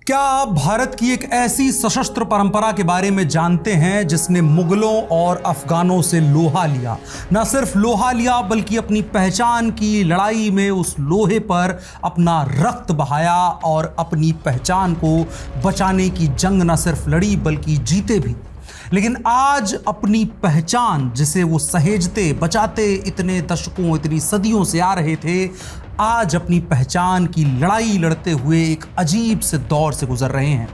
क्या आप भारत की एक ऐसी सशस्त्र परंपरा के बारे में जानते हैं जिसने मुगलों और अफगानों से लोहा लिया? न सिर्फ लोहा लिया बल्कि अपनी पहचान की लड़ाई में उस लोहे पर अपना रक्त बहाया और अपनी पहचान को बचाने की जंग न सिर्फ लड़ी बल्कि जीते भी। लेकिन आज अपनी पहचान जिसे वो सहेजते बचाते इतने दशकों इतनी सदियों से आ रहे थे, आज अपनी पहचान की लड़ाई लड़ते हुए एक अजीब से दौर से गुजर रहे हैं।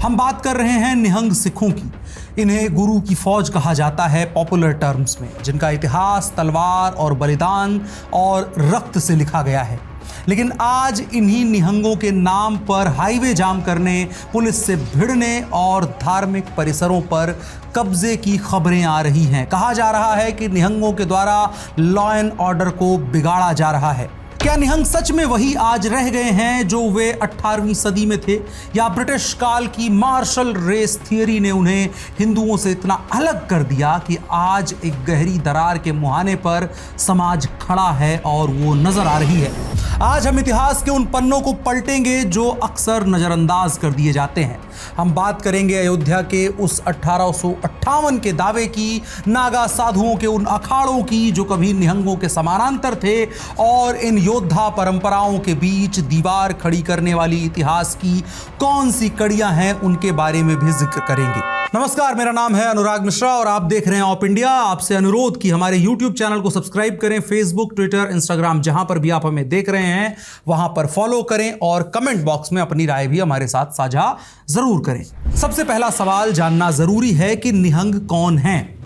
हम बात कर रहे हैं निहंग सिखों की। इन्हें गुरु की फौज कहा जाता है पॉपुलर टर्म्स में, जिनका इतिहास तलवार और बलिदान और रक्त से लिखा गया है। लेकिन आज इन्हीं निहंगों के नाम पर हाईवे जाम करने, पुलिस से भिड़ने और धार्मिक परिसरों पर कब्जे की खबरें आ रही हैं। कहा जा रहा है कि निहंगों के द्वारा लॉ एंड ऑर्डर को बिगाड़ा जा रहा है। क्या निहंग सच में वही आज रह गए हैं जो वे 18वीं सदी में थे, या ब्रिटिश काल की मार्शल रेस थियरी ने उन्हें हिंदुओं से इतना अलग कर दिया कि आज एक गहरी दरार के मुहाने पर समाज खड़ा है और वो नजर आ रही है? आज हम इतिहास के उन पन्नों को पलटेंगे जो अक्सर नजरअंदाज कर दिए जाते हैं। हम बात करेंगे अयोध्या के उस 1858 के दावे की, नागा साधुओं के उन अखाड़ों की जो कभी निहंगों के समानांतर थे, और इन योद्धा परंपराओं के बीच दीवार खड़ी करने वाली इतिहास की कौन सी कड़ियां हैं उनके बारे में भी जिक्र करेंगे। नमस्कार, मेरा नाम है अनुराग मिश्रा और आप देख रहे हैं ऑप इंडिया। आपसे अनुरोध कि हमारे YouTube चैनल को सब्सक्राइब करें, फेसबुक, ट्विटर, इंस्टाग्राम जहां पर भी आप हमें देख रहे हैं वहां पर फॉलो करें और कमेंट बॉक्स में अपनी राय भी हमारे साथ साझा जरूर करें। सबसे पहला सवाल जानना जरूरी है कि निहंग कौन हैं?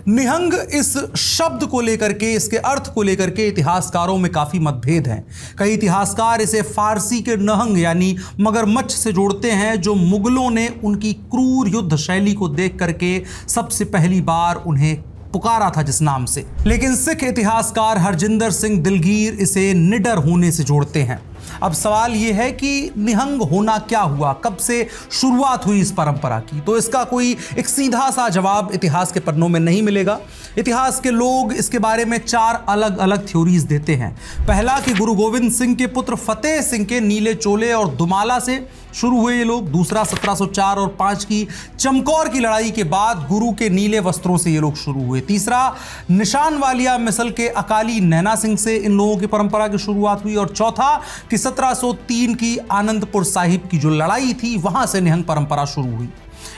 निहंग इस शब्द को लेकर के, इसके अर्थ को लेकर के इतिहासकारों में काफी मतभेद हैं। कई इतिहासकार इसे फारसी के नहंग यानी मगरमच्छ से जोड़ते हैं, जो मुगलों ने उनकी क्रूर युद्ध शैली को देख करके सबसे पहली बार उन्हें पुकारा था जिस नाम से। लेकिन सिख इतिहासकार हरजिंदर सिंह दिलगीर इसे निडर होने से जोड़ते हैं। अब सवाल यह है कि निहंग होना क्या हुआ, कब से शुरुआत हुई इस परंपरा की? तो इसका कोई एक सीधा सा जवाब इतिहास के पन्नों में नहीं मिलेगा। इतिहास के लोग इसके बारे में 4 अलग अलग थ्योरीज देते हैं। पहला कि गुरु गोविंद सिंह के पुत्र फतेह सिंह के नीले चोले और दुमाला से शुरू हुए ये लोग। दूसरा 1704 और 5 की चमकौर की लड़ाई के बाद गुरु के नीले वस्त्रों से ये लोग शुरू हुए। तीसरा निशान वालिया मिसल के अकाली नैना सिंह से इन लोगों की परंपरा की शुरुआत हुई। और चौथा कि 1703 की आनंदपुर साहिब की जो लड़ाई थी वहां से निहंग परंपरा शुरू हुई।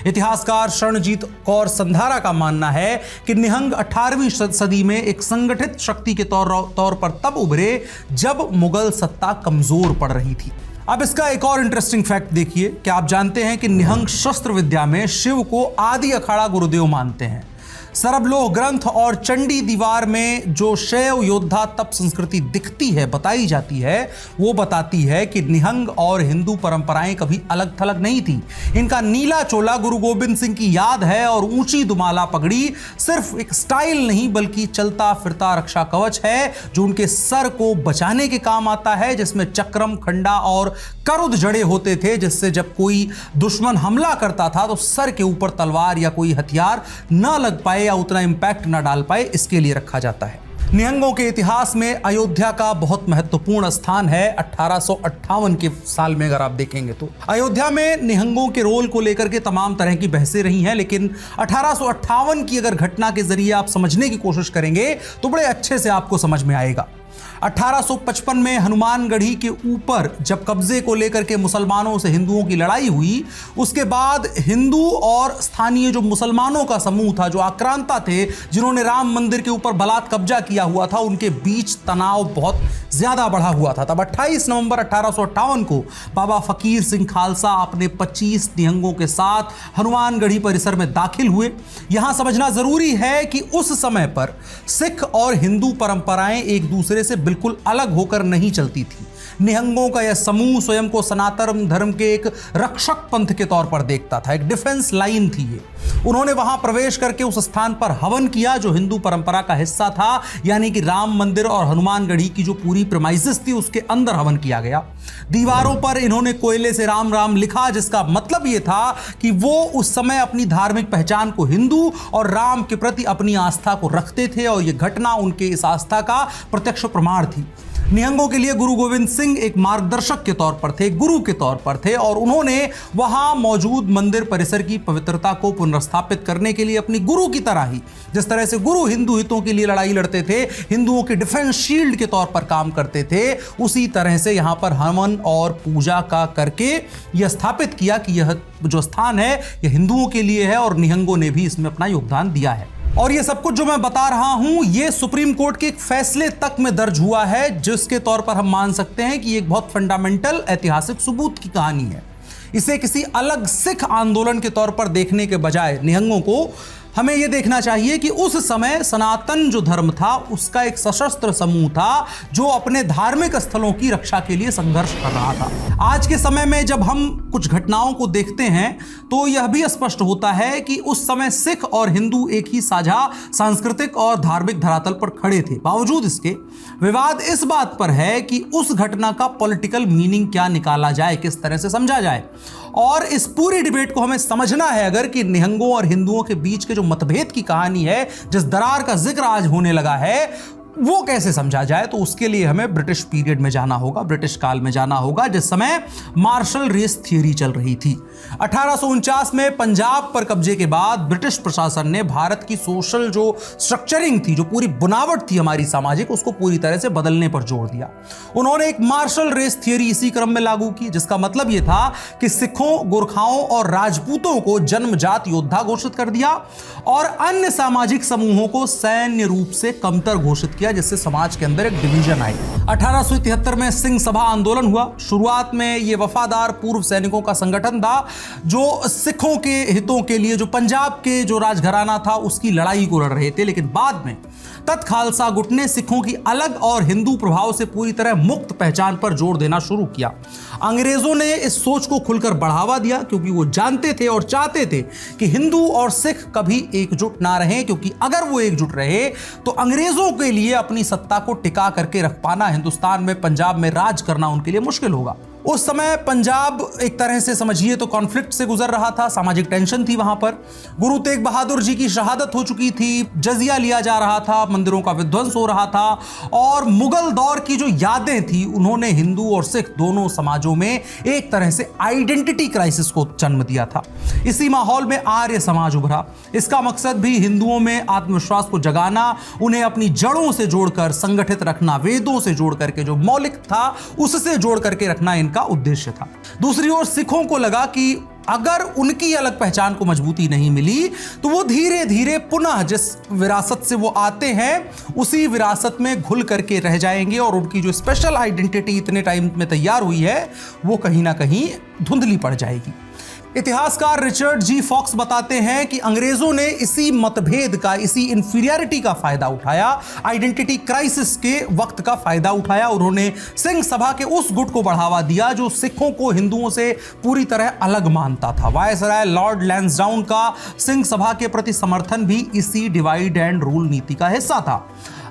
इतिहासकार शरणजीत कौर संधारा का मानना है कि निहंग 18वीं सदी में एक संगठित शक्ति के तौर पर तब उभरे जब मुगल सत्ता कमजोर पड़ रही थी। अब इसका एक और इंटरेस्टिंग फैक्ट देखिए। क्या आप जानते हैं कि निहंग शस्त्र विद्या में शिव को आदि अखाड़ा गुरुदेव मानते हैं? सरबलोह ग्रंथ और चंडी दीवार में जो शैव योद्धा तप संस्कृति दिखती है, बताई जाती है, वो बताती है कि निहंग और हिंदू परंपराएं कभी अलग थलग नहीं थी। इनका नीला चोला गुरु गोविंद सिंह की याद है और ऊंची दुमाला पगड़ी सिर्फ एक स्टाइल नहीं बल्कि चलता फिरता रक्षा कवच है जो उनके सर को बचाने के काम आता है, जिसमें चक्रम, खंडा और करुद जड़े होते थे, जिससे जब कोई दुश्मन हमला करता था तो सर के ऊपर तलवार या कोई हथियार न लग पाए या उतना इंपैक्ट न डाल पाए, इसके लिए रखा जाता है। निहंगों के इतिहास में अयोध्या का बहुत महत्वपूर्ण स्थान है। 1858 के साल में अगर आप देखेंगे तो अयोध्या में निहंगों के रोल को लेकर के तमाम तरह की बहसें रही हैं, लेकिन 1858 की अगर घटना के जरिए आप समझने की कोशिश करेंगे तो बड़े अच्छे से आपको समझ में आएगा। 1855 में हनुमानगढ़ी के ऊपर जब कब्जे को लेकर के मुसलमानों से हिंदुओं की लड़ाई हुई, उसके बाद हिंदू और स्थानीय जो मुसलमानों का समूह था, जो आक्रांता थे, जिन्होंने राम मंदिर के ऊपर बलात् कब्जा किया हुआ था, उनके बीच तनाव बहुत ज्यादा बढ़ा हुआ था। तब 28 नवंबर 1858 को बाबा फकीर सिंह खालसा अपने 25 निहंगों के साथ हनुमानगढ़ी परिसर में दाखिल हुए। यहां समझना जरूरी है कि उस समय पर सिख और हिंदू परंपराएं एक दूसरे से बिल्कुल अलग होकर नहीं चलती थी। निहंगों का यह समूह स्वयं को सनातन धर्म के एक रक्षक पंथ के तौर पर देखता था, एक डिफेंस लाइन थी ये। उन्होंने वहां प्रवेश करके उस स्थान पर हवन किया जो हिंदू परंपरा का हिस्सा था, यानी कि राम मंदिर और हनुमानगढ़ी की जो पूरी प्रेमाइसेस थी उसके अंदर हवन किया गया। दीवारों पर इन्होंने कोयले से राम राम लिखा, जिसका मतलब यह था कि वो उस समय अपनी धार्मिक पहचान को हिंदू और राम के प्रति अपनी आस्था को रखते थे और यह घटना उनके इस आस्था का प्रत्यक्ष प्रमाण थी। निहंगों के लिए गुरु गोविंद सिंह एक मार्गदर्शक के तौर पर थे, गुरु के तौर पर थे, और उन्होंने वहां मौजूद मंदिर परिसर की पवित्रता को पुनर्स्थापित करने के लिए अपनी गुरु की तरह ही, जिस तरह से गुरु हिंदू हितों के लिए लड़ाई लड़ते थे, हिंदुओं के डिफेंस शील्ड के तौर पर काम करते थे, उसी तरह से यहां पर हवन और पूजा का करके यह स्थापित किया कि यह जो स्थान है यह हिंदुओं के लिए है, और निहंगों ने भी इसमें अपना योगदान दिया है। और ये सब कुछ जो मैं बता रहा हूं ये सुप्रीम कोर्ट के एक फैसले तक में दर्ज हुआ है, जिसके तौर पर हम मान सकते हैं कि एक बहुत फंडामेंटल ऐतिहासिक सबूत की कहानी है। इसे किसी अलग सिख आंदोलन के तौर पर देखने के बजाय निहंगों को हमें यह देखना चाहिए कि उस समय सनातन जो धर्म था उसका एक सशस्त्र समूह था जो अपने धार्मिक स्थलों की रक्षा के लिए संघर्ष कर रहा था। आज के समय में जब हम कुछ घटनाओं को देखते हैं तो यह भी स्पष्ट होता है कि उस समय सिख और हिंदू एक ही साझा सांस्कृतिक और धार्मिक धरातल पर खड़े थे। बावजूद इसके विवाद इस बात पर है कि उस घटना का पॉलिटिकल मीनिंग क्या निकाला जाए, किस तरह से समझा जाए। और इस पूरी डिबेट को हमें समझना है अगर कि निहंगों और हिंदुओं के बीच के जो मतभेद की कहानी है, जिस दरार का जिक्र आज होने लगा है, वो कैसे समझा जाए, तो उसके लिए हमें ब्रिटिश पीरियड में जाना होगा, ब्रिटिश काल में जाना होगा, जिस समय मार्शल रेस थियरी चल रही थी। 1849 में पंजाब पर कब्जे के बाद ब्रिटिश प्रशासन ने भारत की सोशल जो स्ट्रक्चरिंग थी, जो पूरी बुनावट थी हमारी सामाजिक, उसको पूरी तरह से बदलने पर जोर दिया। उन्होंने एक मार्शल रेस थियरी इसी क्रम में लागू की, जिसका मतलब यह था कि सिखों, गोरखाओं और राजपूतों को जन्मजात योद्धा घोषित कर दिया और अन्य सामाजिक समूहों को सैन्य रूप से कमतर घोषित किया, जिससे समाज के अंदर एक डिवीजन आई। 1873 में सिंह सभा आंदोलन हुआ। शुरुआत में यह वफादार पूर्व सैनिकों का संगठन था जो सिखों के हितों के लिए, जो पंजाब के जो राजघराना था उसकी लड़ाई को लड़ रहे थे, लेकिन बाद में तत् खालसा गुट ने सिखों की अलग और हिंदू प्रभाव से पूरी तरह मुक्त पहचान पर जोर देना शुरू किया। अंग्रेजों ने इस सोच को खुलकर बढ़ावा दिया क्योंकि वो जानते थे और चाहते थे कि हिंदू और सिख कभी एकजुट ना रहें, क्योंकि अगर वो एकजुट रहे तो अंग्रेजों के लिए अपनी सत्ता को टिका करके रख पाना, हिंदुस्तान में पंजाब में राज करना उनके लिए मुश्किल होगा। उस समय पंजाब एक तरह से समझिए तो कॉन्फ्लिक्ट से गुजर रहा था, सामाजिक टेंशन थी वहां पर। गुरु तेग बहादुर जी की शहादत हो चुकी थी, जजिया लिया जा रहा था, मंदिरों का विध्वंस हो रहा था, और मुगल दौर की जो यादें थी उन्होंने हिंदू और सिख दोनों समाजों में एक तरह से आइडेंटिटी क्राइसिस को जन्म दिया था। इसी माहौल में आर्य समाज उभरा। इसका मकसद भी हिंदुओं में आत्मविश्वास को जगाना, उन्हें अपनी जड़ों से जोड़कर संगठित रखना, वेदों से जोड़ करके जो मौलिक था उससे जोड़ करके रखना इनका उद्देश्य था। दूसरी ओर सिखों को लगा कि अगर उनकी अलग पहचान को मजबूती नहीं मिली तो वो धीरे धीरे पुनः जिस विरासत से वो आते हैं उसी विरासत में घुल करके रह जाएंगे, और उनकी जो स्पेशल आइडेंटिटी इतने टाइम में तैयार हुई है वो कहीं ना कहीं धुंधली पड़ जाएगी। इतिहासकार रिचर्ड जी फॉक्स बताते हैं कि अंग्रेजों ने इसी मतभेद का, इसी इंफीरियरिटी का फायदा उठाया, आइडेंटिटी क्राइसिस के वक्त का फायदा उठाया। उन्होंने सिंह सभा के उस गुट को बढ़ावा दिया जो सिखों को हिंदुओं से पूरी तरह अलग मानता था। वायसराय लॉर्ड लैंसडाउन का सिंह सभा के प्रति समर्थन भी इसी डिवाइड एंड रूल नीति का हिस्सा था।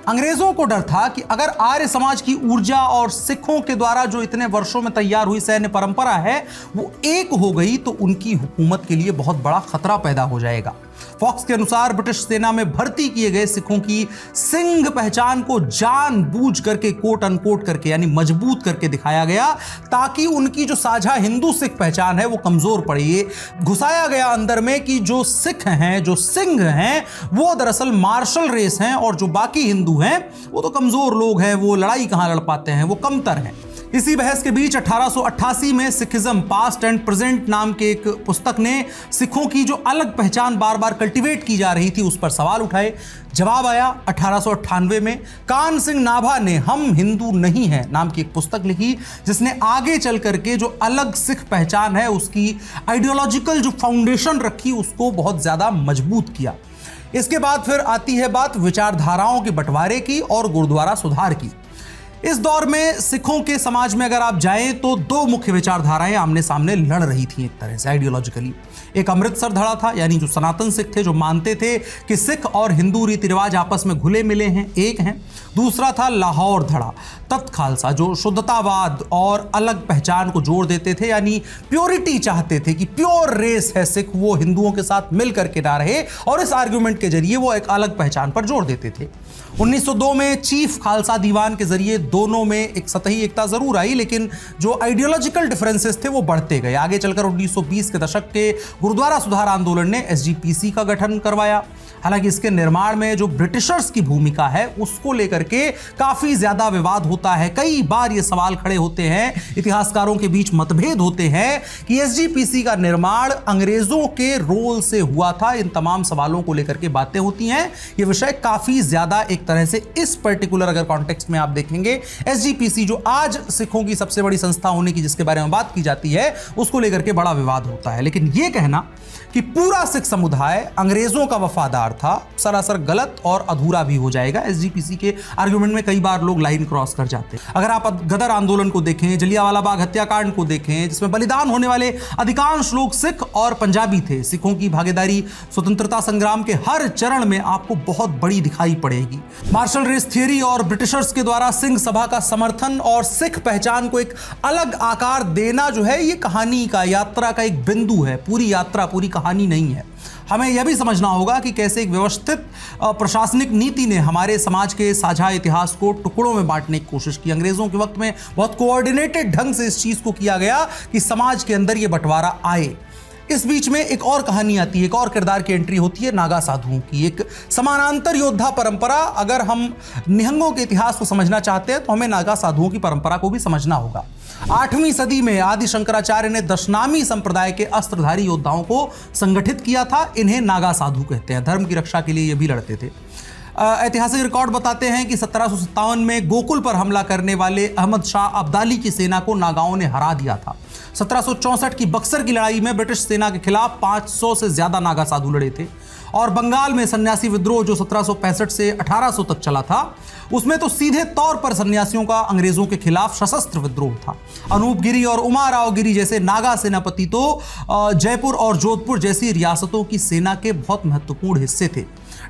अंग्रेजों को डर था कि अगर आर्य समाज की ऊर्जा और सिखों के द्वारा जो इतने वर्षों में तैयार हुई सैन्य परंपरा है वो एक हो गई तो उनकी हुकूमत के लिए बहुत बड़ा खतरा पैदा हो जाएगा। फॉक्स के अनुसार ब्रिटिश सेना में भर्ती किए गए सिखों की सिंह पहचान को जानबूझ करके कोट अनकोट करके यानी मजबूत करके दिखाया गया ताकि उनकी जो साझा हिंदू सिख पहचान है वो कमजोर पड़े। ये घुसाया गया अंदर में कि जो सिख हैं, जो सिंह हैं, वो दरअसल मार्शल रेस हैं और जो बाकी हिंदू हैं वो तो कमजोर लोग हैं, वो लड़ाई कहां लड़ पाते हैं, वो कमतर हैं। इसी बहस के बीच 1888 में सिखिज्म पास्ट एंड प्रेजेंट नाम के एक पुस्तक ने सिखों की जो अलग पहचान बार बार कल्टीवेट की जा रही थी उस पर सवाल उठाए। जवाब आया 1898 में कान सिंह नाभा ने हम हिंदू नहीं हैं नाम की एक पुस्तक लिखी, जिसने आगे चल करके जो अलग सिख पहचान है उसकी आइडियोलॉजिकल जो फाउंडेशन रखी उसको बहुत ज्यादा मजबूत किया। इसके बाद फिर आती है बात विचारधाराओं के बंटवारे की और गुरुद्वारा सुधार की। इस दौर में सिखों के समाज में अगर आप जाएं तो दो मुख्य विचारधाराएं आमने सामने लड़ रही थी एक तरह से आइडियोलॉजिकली। एक अमृतसर धड़ा था, यानी जो सनातन सिख थे, जो मानते थे कि सिख और हिंदू रीति रिवाज आपस में घुले मिले हैं, एक हैं। दूसरा था लाहौर धड़ा, तत् खालसा, जो शुद्धतावाद और अलग पहचान को जोड़ देते थे, यानी प्योरिटी चाहते थे कि प्योर रेस है सिख, वो हिंदुओं के साथ मिल करके ना रहे, और इस आर्गुमेंट के जरिए वो एक अलग पहचान पर जोर देते थे। 1902 में चीफ खालसा दीवान के जरिए दोनों में एक सतही एकता जरूर आई, लेकिन जो आइडियोलॉजिकल डिफरेंसेस थे वो बढ़ते गए। आगे चलकर 1920 के दशक के गुरुद्वारा सुधार आंदोलन ने एसजीपीसी का गठन करवाया। हालांकि इसके निर्माण में जो ब्रिटिशर्स की भूमिका है उसको लेकर के काफी ज्यादा विवाद होता है। कई बार ये सवाल खड़े होते हैं, इतिहासकारों के बीच मतभेद होते हैं कि एसजीपीसी का निर्माण अंग्रेजों के रोल से हुआ था। इन तमाम सवालों को लेकर के बातें होती हैं। ये विषय काफी ज्यादा एक तरह से इस पर्टिकुलर अगर कॉन्टेक्स्ट में आप देखेंगे, एसजीपीसी जो आज सिखों की सबसे बड़ी संस्था होने की जिसके बारे में बात की जाती है उसको लेकर के बड़ा विवाद होता है। लेकिन यह कहना कि पूरा सिख समुदाय अंग्रेजों का वफादार था सरासर गलत और अधूरा भी हो जाएगा। एसजीपीसी के आर्गुमेंट में कई बार लोग लाइन क्रॉस कर जाते हैं। अगर आप गदर आंदोलन को देखें, जलियांवाला बाग हत्याकांड को देखें, जिसमें बलिदान होने वाले अधिकांश लोग सिख और पंजाबी थे, सिखों की भागीदारी स्वतंत्रता संग्राम के हर चरण में आपको बहुत बड़ी दिखाई पड़ेगी। मार्शल रेस थियरी और ब्रिटिशर्स के द्वारा सिंह सभा का समर्थन और सिख पहचान को एक अलग आकार देना जो है, ये कहानी का, यात्रा का एक बिंदु है। पूरी यात्रा, पूरी कहानी नहीं है। हमें यह भी समझना होगा कि कैसे एक व्यवस्थित प्रशासनिक नीति ने हमारे समाज के साझा इतिहास को टुकड़ों में बांटने की कोशिश की। अंग्रेजों के वक्त में बहुत कोऑर्डिनेटेड ढंग से इस चीज को किया गया कि समाज के अंदर यह बंटवारा आए। इस बीच में एक और कहानी आती है, एक और किरदार की एंट्री होती है नागा साधुओं की, एक समानांतर योद्धा परंपरा। अगर हम निहंगों के इतिहास को समझना चाहते हैं तो हमें नागा साधुओं की परंपरा को भी समझना होगा। 8वीं सदी में आदि शंकराचार्य ने दशनामी संप्रदाय के अस्त्रधारी योद्धाओं को संगठित किया था। इन्हें नागा साधु कहते हैं। धर्म की रक्षा के लिए ये भी लड़ते थे। ऐतिहासिक रिकॉर्ड बताते हैं कि 1757 में गोकुल पर हमला करने वाले अहमद शाह अब्दाली की सेना को नागाओं ने हरा दिया था। 1764 की बक्सर की लड़ाई में ब्रिटिश सेना के खिलाफ 500 से ज्यादा नागा साधु लड़े थे। और बंगाल में सन्यासी विद्रोह जो 1765 से 1800 तक चला था, उसमें तो सीधे तौर पर सन्यासियों का अंग्रेजों के खिलाफ सशस्त्र विद्रोह था। अनूप गिरी और उमा राव गिरी जैसे नागा सेनापति तो जयपुर और जोधपुर जैसी रियासतों की सेना के बहुत महत्वपूर्ण हिस्से थे।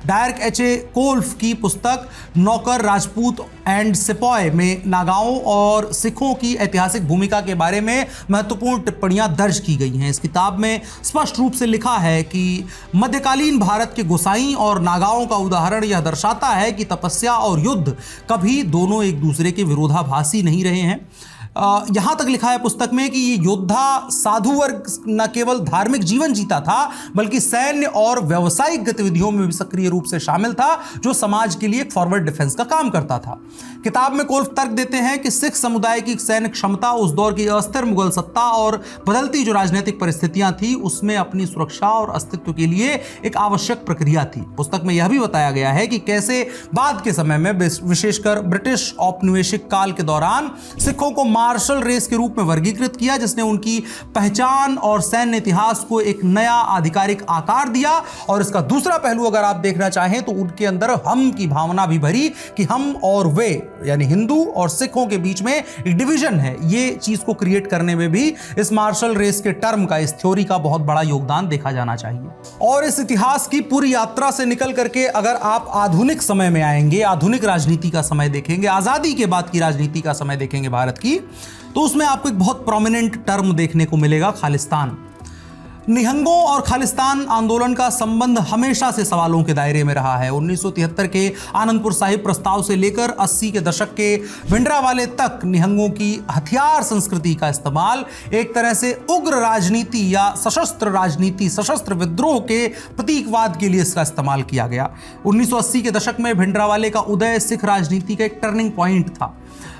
डायरेक्ट एच.ए. कोल्फ की पुस्तक नौकर, राजपूत एंड सिपॉय में नागाओं और सिखों की ऐतिहासिक भूमिका के बारे में महत्वपूर्ण टिप्पणियां दर्ज की गई हैं। इस किताब में स्पष्ट रूप से लिखा है कि मध्यकालीन भारत के गोसाई और नागाओं का उदाहरण यह दर्शाता है कि तपस्या और युद्ध कभी दोनों एक दूसरे के विरोधाभासी नहीं रहे हैं। यहां तक लिखा है पुस्तक में कि ये योद्धा साधु वर्ग न केवल धार्मिक जीवन जीता था बल्कि सैन्य और व्यावसायिक गतिविधियों में भी सक्रिय रूप से शामिल था, जो समाज के लिए एक फॉरवर्ड डिफेंस का काम करता था। किताब में कोल्फ तर्क देते हैं कि सिख समुदाय की सैन्य क्षमता उस दौर की अस्थिर मुगल सत्ता और बदलती जो राजनीतिक परिस्थितियां थी उसमें अपनी सुरक्षा और अस्तित्व के लिए एक आवश्यक प्रक्रिया थी। पुस्तक में यह भी बताया गया है कि कैसे बाद के समय में विशेषकर ब्रिटिश औपनिवेशिक काल के दौरान सिखों को मार्शल रेस के रूप में वर्गीकृत किया, जिसने उनकी पहचान और सैन्य इतिहास को एक नया आधिकारिक आकार दिया। और इसका दूसरा पहलू अगर आप देखना चाहें तो उनके अंदर हम की भावना भी भरी कि हम और वे, यानी हिंदू और सिखों के बीच में एक डिवीजन है। ये चीज को क्रिएट करने में भी इस मार्शल रेस के टर्म का, इस थ्योरी का बहुत बड़ा योगदान देखा जाना चाहिए। और इस इतिहास की पूरी यात्रा से निकल करके अगर आप आधुनिक समय में आएंगे, आधुनिक राजनीति का समय देखेंगे, आजादी के बाद की राजनीति का समय देखेंगे भारत की, तो उसमें आपको एक बहुत प्रोमिनेंट टर्म देखने को मिलेगा, खालिस्तान। निहंगों और खालिस्तान आंदोलन का संबंध हमेशा से सवालों के दायरे में रहा है। 1973 के आनंदपुर साहिब प्रस्ताव से लेकर 80 के दशक के भिंडरावाले तक निहंगों की हथियार संस्कृति का इस्तेमाल एक तरह से उग्र राजनीति या सशस्त्र राजनीति, सशस्त्र विद्रोह के प्रतीकवाद के लिए इसका इस्तेमाल किया गया। 1980 के दशक में भिंडरावाले का उदय सिख राजनीति का एक टर्निंग पॉइंट था।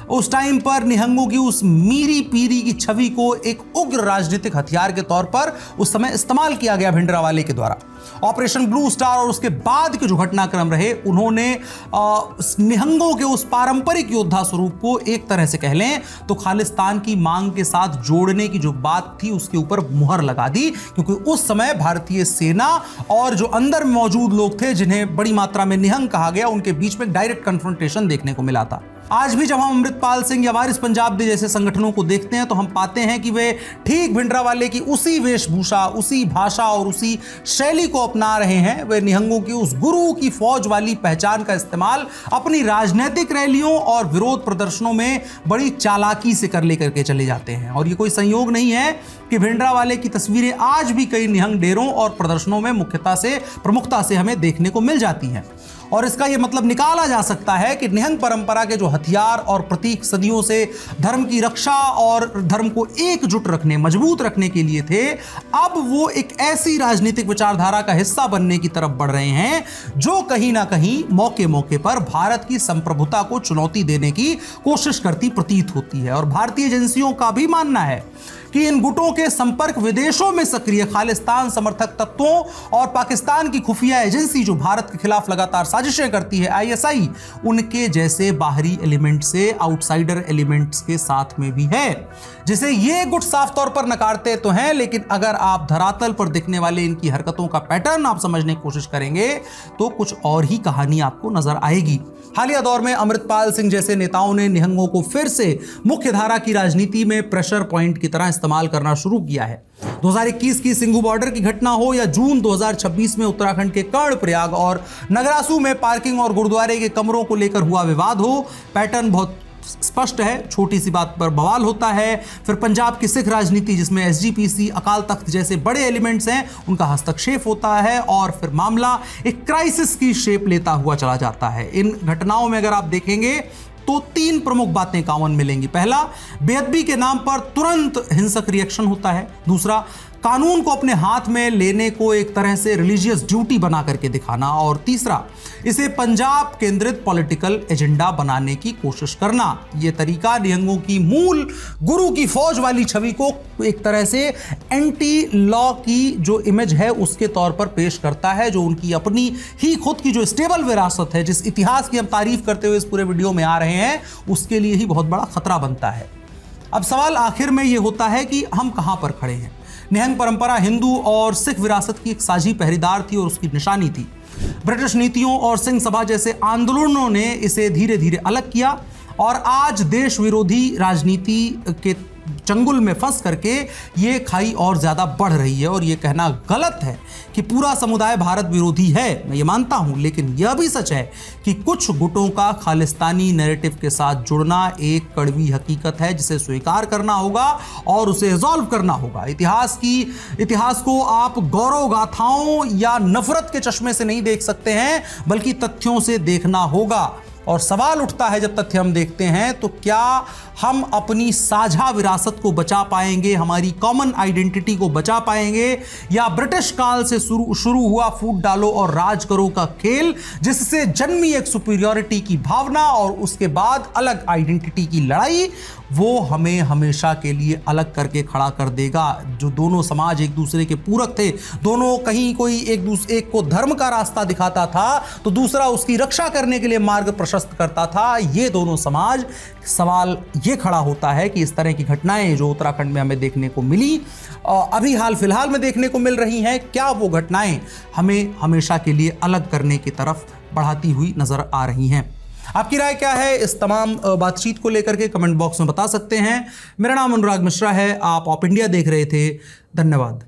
उस टाइम पर निहंगों की उस मीरी पीरी की छवि को एक उग्र राजनीतिक हथियार के तौर पर उस समय इस्तेमाल किया गया भिंडरावाले के द्वारा। ऑपरेशन ब्लू स्टार और उसके बाद के जो घटनाक्रम रहे, उन्होंने निहंगों के उस पारंपरिक योद्धा स्वरूप को एक तरह से कह लें तो खालिस्तान की मांग के साथ जोड़ने की जो बात थी उसके ऊपर मुहर लगा दी, क्योंकि उस समय भारतीय सेना और जो अंदर मौजूद लोग थे जिन्हें बड़ी मात्रा में निहंग कहा गया, उनके बीच में डायरेक्ट कन्फ्रंटेशन देखने को मिला था। आज भी जब हम अमृतपाल सिंह या वारिस पंजाब दे जैसे संगठनों को देखते हैं तो हम पाते हैं कि वे ठीक भिंडरावाले की उसी वेशभूषा, उसी भाषा और उसी शैली को अपना रहे हैं। वे निहंगों की उस गुरु की फौज वाली पहचान का इस्तेमाल अपनी राजनीतिक रैलियों और विरोध प्रदर्शनों में बड़ी चालाकी से कर लेकर के चले जाते हैं। और ये कोई संयोग नहीं है कि भिंडरावाले की तस्वीरें आज भी कई निहंग डेरों और प्रदर्शनों में प्रमुखता से हमें देखने को मिल जाती हैं। और इसका यह मतलब निकाला जा सकता है कि निहंग परंपरा के जो हथियार और प्रतीक सदियों से धर्म की रक्षा और धर्म को एकजुट रखने, मजबूत रखने के लिए थे, अब वो एक ऐसी राजनीतिक विचारधारा का हिस्सा बनने की तरफ बढ़ रहे हैं जो कहीं ना कहीं मौके मौके पर भारत की संप्रभुता को चुनौती देने की कोशिश करती प्रतीत होती है। और भारतीय एजेंसियों का भी मानना है कि इन गुटों के संपर्क विदेशों में सक्रिय खालिस्तान समर्थक तत्वों और पाकिस्तान की खुफिया एजेंसी जो भारत के खिलाफ लगातार साजिशें करती है, आईएसआई, उनके जैसे बाहरी एलिमेंट से आउटसाइडर एलिमेंट्स के साथ में भी है, जिसे ये गुट साफ तौर पर नकारते तो हैं, लेकिन अगर आप धरातल पर दिखने वाले इनकी हरकतों का पैटर्न आप समझने की कोशिश करेंगे तो कुछ और ही कहानी आपको नजर आएगी। हालिया दौर में अमृतपाल सिंह जैसे नेताओं ने निहंगों को फिर से मुख्य धारा की राजनीति में प्रेशर पॉइंट की तरह इस्तेमाल करना शुरू किया है। 2021 की सिंघू बॉर्डर की घटना हो या जून 2026 में उत्तराखंड के कर्णप्रयाग और नगरासू में पार्किंग और गुरुद्वारे के कमरों को लेकर हुआ विवाद हो, पैटर्न बहुत स्पष्ट है। छोटी सी बात पर बवाल होता है, फिर पंजाब की सिख राजनीति जिसमें एसजीपीसी, अकाल तख्त जैसे बड़े एलिमेंट्स हैं, उनका हस्तक्षेप होता है और फिर मामला एक क्राइसिस की शेप लेता हुआ चला जाता है। इन घटनाओं में अगर आप देखेंगे तो 3 प्रमुख बातें कॉमन मिलेंगी। पहला, बेअदबी के नाम पर तुरंत हिंसक रिएक्शन होता है। दूसरा, कानून को अपने हाथ में लेने को एक तरह से रिलीजियस ड्यूटी बना करके दिखाना। और तीसरा, इसे पंजाब केंद्रित पॉलिटिकल एजेंडा बनाने की कोशिश करना। यह तरीका निहंगों की मूल गुरु की फौज वाली छवि को एक तरह से एंटी लॉ की जो इमेज है उसके तौर पर पेश करता है, जो उनकी अपनी ही खुद की जो स्टेबल विरासत है, जिस इतिहास की हम तारीफ करते हुए इस पूरे वीडियो में आ रहे हैं, उसके लिए ही बहुत बड़ा खतरा बनता है। अब सवाल आखिर में यह होता है कि हम कहां पर खड़े हैं। निहंग परंपरा हिंदू और सिख विरासत की एक साझी पहरेदार थी और उसकी निशानी थी। ब्रिटिश नीतियों और सिंह सभा जैसे आंदोलनों ने इसे धीरे धीरे अलग किया और आज देश विरोधी राजनीति के चंगुल में फंस करके ये खाई और ज्यादा बढ़ रही है। और ये कहना गलत है कि पूरा समुदाय भारत विरोधी है, मैं ये मानता हूं, लेकिन यह भी सच है कि कुछ गुटों का खालिस्तानी नैरेटिव के साथ जुड़ना एक कड़वी हकीकत है जिसे स्वीकार करना होगा और उसे रिजॉल्व करना होगा। इतिहास को आप गौरव गाथाओं या नफरत के चश्मे से नहीं देख सकते हैं, बल्कि तथ्यों से देखना होगा। और सवाल उठता है, जब तथ्य हम देखते हैं तो क्या हम अपनी साझा विरासत को बचा पाएंगे, हमारी कॉमन आइडेंटिटी को बचा पाएंगे, या ब्रिटिश काल से शुरू हुआ फूट डालो और राज करो का खेल, जिससे जन्मी एक सुपीरियरिटी की भावना और उसके बाद अलग आइडेंटिटी की लड़ाई, वो हमें हमेशा के लिए अलग करके खड़ा कर देगा। जो दोनों समाज एक दूसरे के पूरक थे, दोनों कहीं कोई एक को धर्म का रास्ता दिखाता था तो दूसरा उसकी रक्षा करने के लिए मार्ग प्रशस्त करता था, ये दोनों समाज, सवाल ये खड़ा होता है कि इस तरह की घटनाएं जो उत्तराखंड में हमें देखने को मिली, अभी हाल फिलहाल में देखने को मिल रही हैं, क्या वो घटनाएं हमें हमेशा के लिए अलग करने की तरफ बढ़ाती हुई नजर आ रही हैं। आपकी राय क्या है इस तमाम बातचीत को लेकर के कमेंट बॉक्स में बता सकते हैं। मेरा नाम अनुराग मिश्रा है, आप ऑप इंडिया देख रहे थे। धन्यवाद।